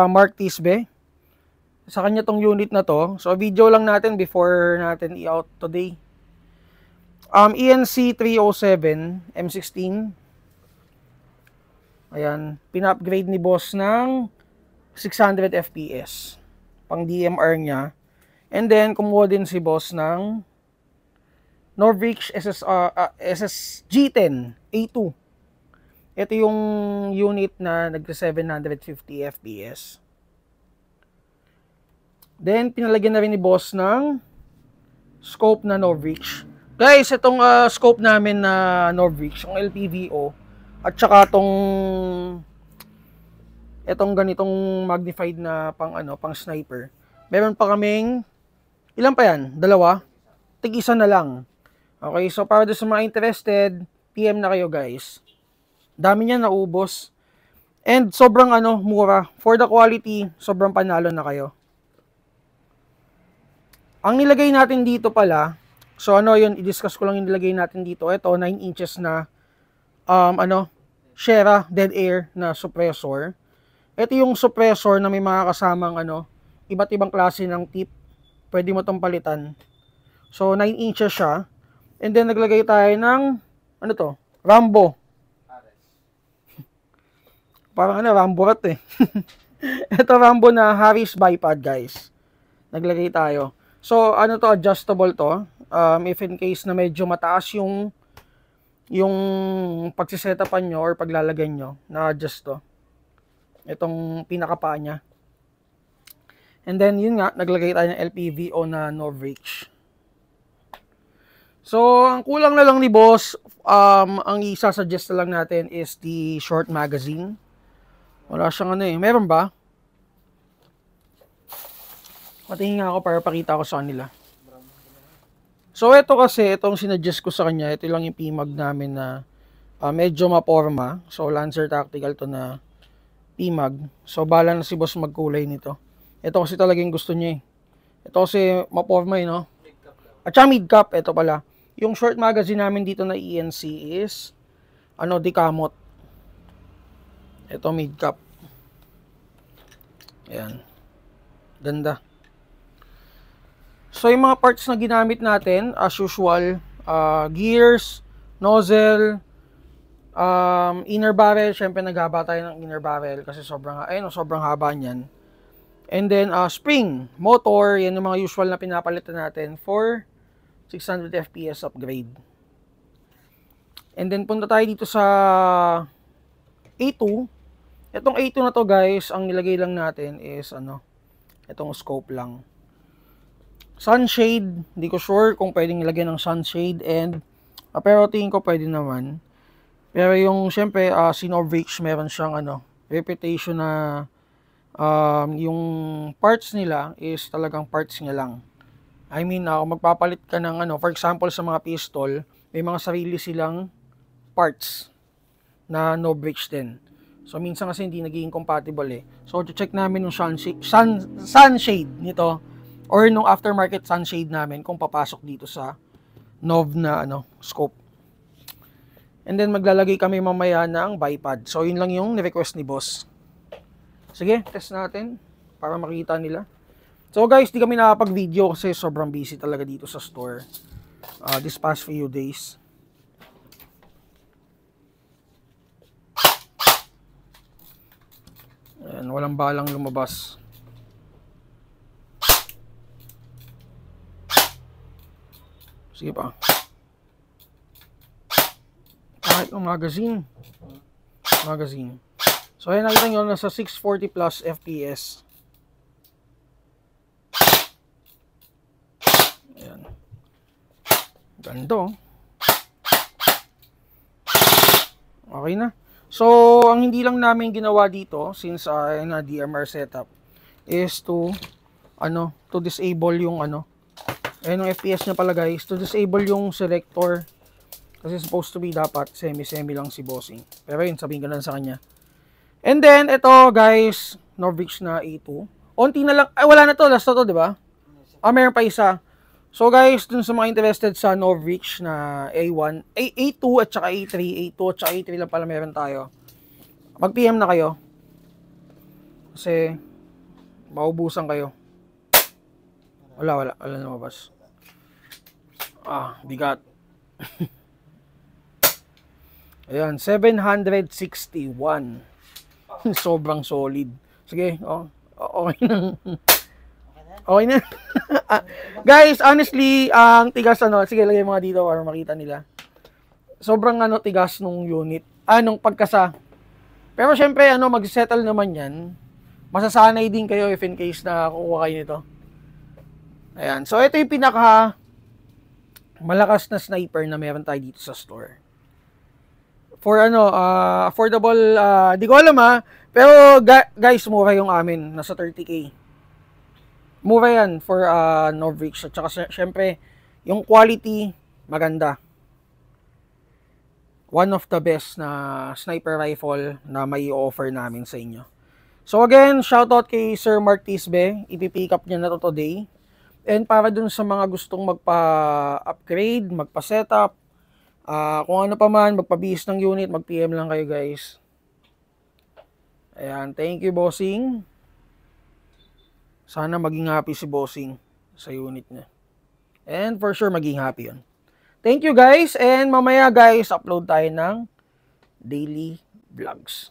Mark Tisbe. Sa kanya tong unit na to. So video lang natin before natin i-out today. ENC 307 M16. Ayan, pina-upgrade ni boss ng 600 FPS. Pang DMR niya. And then kumuha din si boss ng Norvich SSG10 A2. Ito yung unit na nagka-750 FPS. Then, pinalagyan na rin ni boss ng scope na Norvich. Guys, itong scope namin na Norvich, yung LPVO, at saka itong ganitong magnified na pang sniper. Meron pa kaming, ilan pa yan? Dalawa? Tig-isa na lang. Okay, so para sa mga interested, PM na kayo guys. Dami niya naubos. And sobrang mura. For the quality, sobrang panalo na kayo. Ang nilagay natin dito pala, so yun, i-discuss ko lang yung nilagay natin dito. Ito, 9 inches na, Shera dead air na suppressor. Ito yung suppressor na may mga kasamang, iba't ibang klase ng tip. Pwede mo itong palitan. So, 9 inches siya. And then, naglagay tayo ng, Rambo. Parang Rambo rat eh. Ito, Rambo na Harris bipod, guys. Naglagay tayo. So, adjustable to. If in case na medyo mataas yung pagsisetapan nyo or paglalagay nyo, na-adjust to. Itong pinakapaa niya. And then, yun nga, naglagay tayo ng LPVO na Norvich. So, ang kulang na lang ni boss, ang isa-suggest na lang natin is the short magazine. Wala siyang meron ba? Matingin nga ako para pakita ko sa kanila. So, ito kasi, itong sinuggest ko sa kanya, ito lang yung PMAG namin na medyo maporma. So, Lancer Tactical to na PMAG. So, bala na si boss magkulay nito. Ito kasi talagang gusto niya eh. Ito kasi maporma eh, no? At saka mid-cap, ito pala. Yung short magazine namin dito na ENC is, Decamot. Ito mid-cap. Ayan. Ganda. So, yung mga parts na ginamit natin, as usual, gears, nozzle, inner barrel. Syempre, naghaba tayo ng inner barrel kasi sobrang haba niyan. And then, spring, motor, yan yung mga usual na pinapalitan natin for 600 FPS upgrade. And then, punta tayo dito sa A2. Itong A2 na to, guys, ang nilagay lang natin is, itong scope lang. Sunshade, hindi ko sure kung pwedeng ilagyan ng sunshade and pero tingin ko pwede naman. Pero yung syempre si Norvich meron siyang reputation na yung parts nila is talagang parts niya lang. I mean, magpapalit ka ng for example sa mga pistol, may mga sarili silang parts na Norvich din. So minsan kasi hindi nagiging compatible eh. So check namin yung sunshade nito or nung aftermarket sunshade namin kung papasok dito sa Nov na scope. And then maglalagay kami mamaya ng bipod. So yun lang yung ni-request ni boss. Sige, test natin para makita nila. So guys, di kami nakapag-video kasi sobrang busy talaga dito sa store this past few days. Ayan, walang balang lumabas. Sige pa. Kahit yung magazine. So, ayan, nakita nyo, nasa 640 plus FPS. Ayan. Ganda. Okay na. So, ang hindi lang namin ginawa dito, since na DMR setup, is to disable yung ayun yung FPS niya pala guys, to disable yung selector. Kasi supposed to be dapat semi-semi lang si bossing. Pero yun, sabihin ko lang sa kanya. And then, ito guys, Norvich na A2. Onti na lang, ay wala na to, last na to, di ba? Meron pa isa. So guys, dun sa mga interested sa Norvich na A1, A2 at saka A3, A2 at saka A3 lang pala meron tayo. Mag-PM na kayo. Kasi maubusan kayo. Wala lumabas. Bigat. Ayan, 761. Sobrang solid. Sige, okay na. Okay na. Guys, honestly, ang tigas sige, lagay mo nga dito para makita nila. Sobrang tigas nung unit. Nung pagkasa. Pero syempre, mag-settle naman yan. Masasanay din kayo if in case na kukuha kayo nito. Ayan. So, ito yung pinaka malakas na sniper na meron tayo dito sa store. For affordable, di ko alam pero guys, mura yung amin. Nasa 30K. Mura yan for Norvix. At saka syempre, yung quality, maganda. One of the best na sniper rifle na may offer namin sa inyo. So again, shoutout kay Sir Mark Tisbe. Ipipick up niya na to today. And para dun sa mga gustong magpa-upgrade, magpa-setup, kung ano pa man, magpabihis ng unit, mag-PM lang kayo guys. Ayan, thank you bossing. Sana maging happy si bossing sa unit niya. And for sure, maging happy yun. Thank you guys, and mamaya guys, upload tayo ng daily vlogs.